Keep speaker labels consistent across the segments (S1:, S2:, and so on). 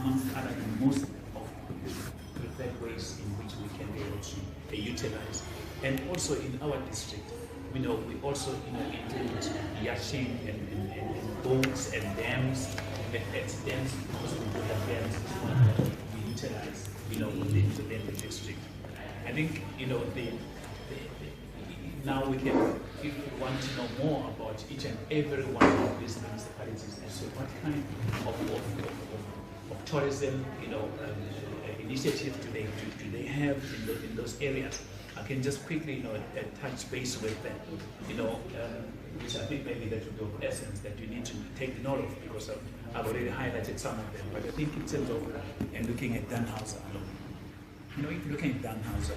S1: amongst other the most of preferred ways in which we can be able to utilize. And also in our district, we also include yachting and boats and dams. That's dams because we do have dams we utilize within the district. I think now we can, if we want to know more about each and every one of these municipalities, and so what kind of tourism initiative do they have in those areas? I can just quickly touch base with them, which I think maybe that would be of essence that you need to take note of, because I've already highlighted some of them. But I think in terms of looking at Dannhauser alone, if you're looking at Dannhauser,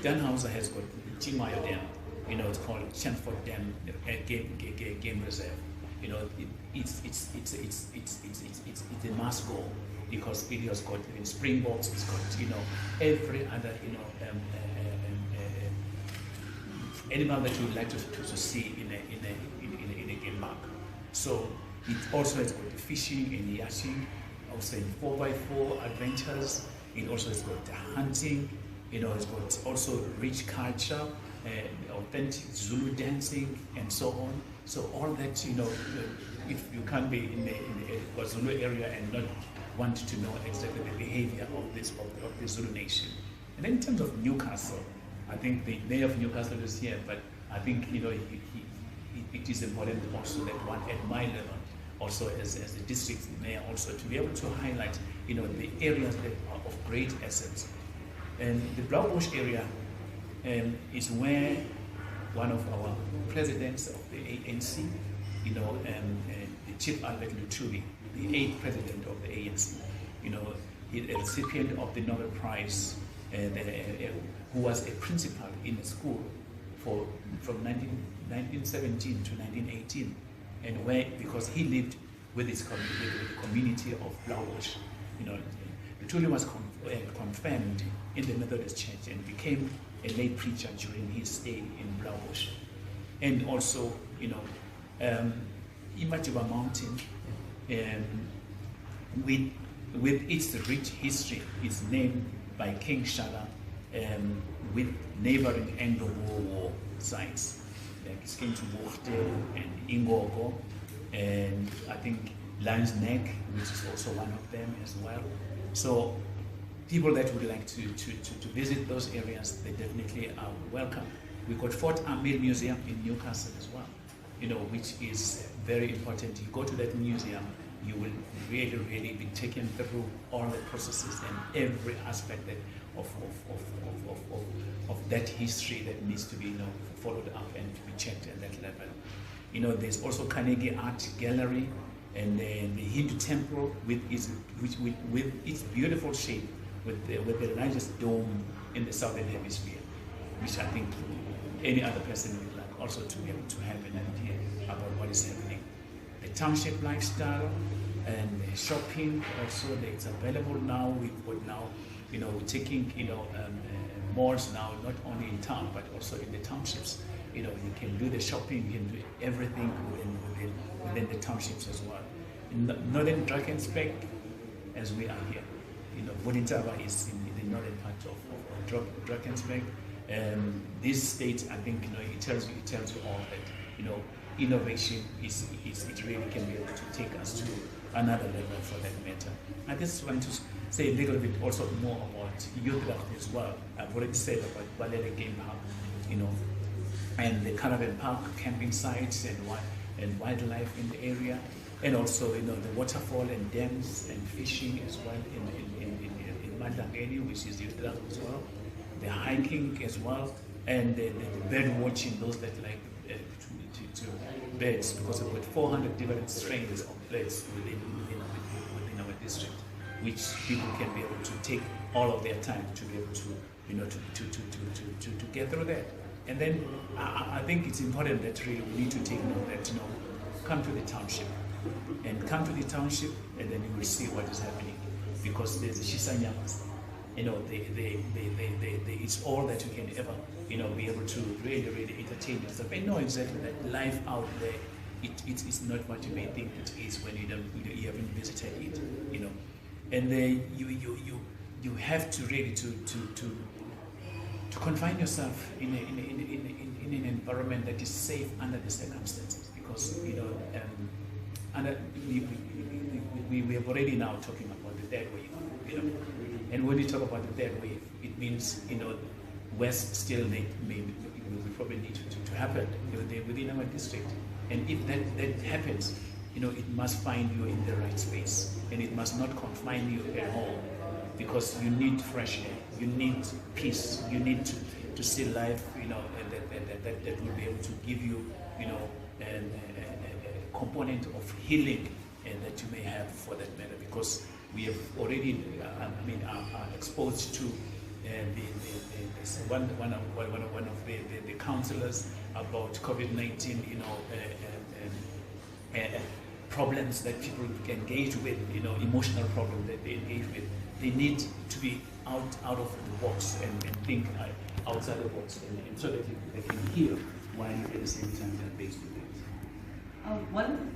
S1: Dannhauser has got Chimayo Dam, it's called Chanford Dam Game Reserve. It's a must go, because it has got springboks, it's got every other animal that you would like to see in a game park. So it also has got the fishing and yachting, also in 4x4 adventures. It also has got the hunting. It's got also rich culture, authentic Zulu dancing, and so on. So all that, if you can't be in the Zulu area and not want to know exactly the behavior of the Zulu nation. And then in terms of Newcastle, I think the mayor of Newcastle is here, but I think it is important also that one at my level, also as the district mayor, also to be able to highlight the areas that are of great essence. And the Blaauwbosch area is where one of our presidents of the ANC, the Chief Albert Luthuli, the 8th president of the ANC, a recipient of the Nobel Prize, who was a principal in a school from 1917 to 1918, and because he lived with his community of Blaauwbosch, Luthuli was confirmed in the Methodist Church and became a lay preacher during his stay in Blaauwbosch. And also, Imajuba Mountain, with its rich history, is named by King Shaka with neighboring Anglo-Boer War sites like Skintubuchte and Ingogo, and I think Lion's Neck, which is also one of them as well. So people that would like to visit those areas, they definitely are welcome. We've got Fort Amir Museum in Newcastle as well, which is very important. You go to that museum, you will really, really be taken through all the processes and every aspect of that history that needs to be followed up and to be checked at that level. There's also Carnegie Art Gallery and the Hindu temple with its beautiful shape, with the largest dome in the southern hemisphere, which I think any other person would like also to be able to have an idea about what is happening. The township lifestyle and the shopping also, it's available now. We've got now, we're taking malls now, not only in town but also in the townships. You can do the shopping, you can do everything within the townships as well. In northern Drakensberg, as we are here, Vodintaba is in the northern part of Drakensberg. This state, I think, it tells you all that innovation it really can be able to take us to another level for that matter. I just want to say a little bit also more about youth life as well. I've already said about Balele Game Park, and the caravan park, camping sites and wildlife in the area, and also the waterfall and dams and fishing as well in Madlangeni, which is youth life as well. The hiking as well, and the bird watching, those that like to birds, because we've got 400 different strains of birds within our district, which people can be able to take all of their time to be able to get through that. And then I think it's important that really we need to take note that come to the township, and then you will see what is happening, because there's the Shisanyamas. It's all that you can ever, be able to really, really entertain yourself and know exactly that life out there, it's not what you may think it is when you haven't visited it, and then you have to really to confine yourself in an environment that is safe under the circumstances, because we are already now talking about the third wave, and when we talk about the third wave, it means West still will probably need to happen within our district, and if that happens, it must find you in the right space, and it must not confine you at home, because you need fresh air, you need peace, you need to see life, that will be able to give you, a component of healing that you may have for that matter, because we have already, are exposed to one of the counselors about COVID-19, problems that people engage with, emotional problems that they engage with. They need to be out of the box and think outside the box, and so that they can heal while at the same time they're based with it.
S2: One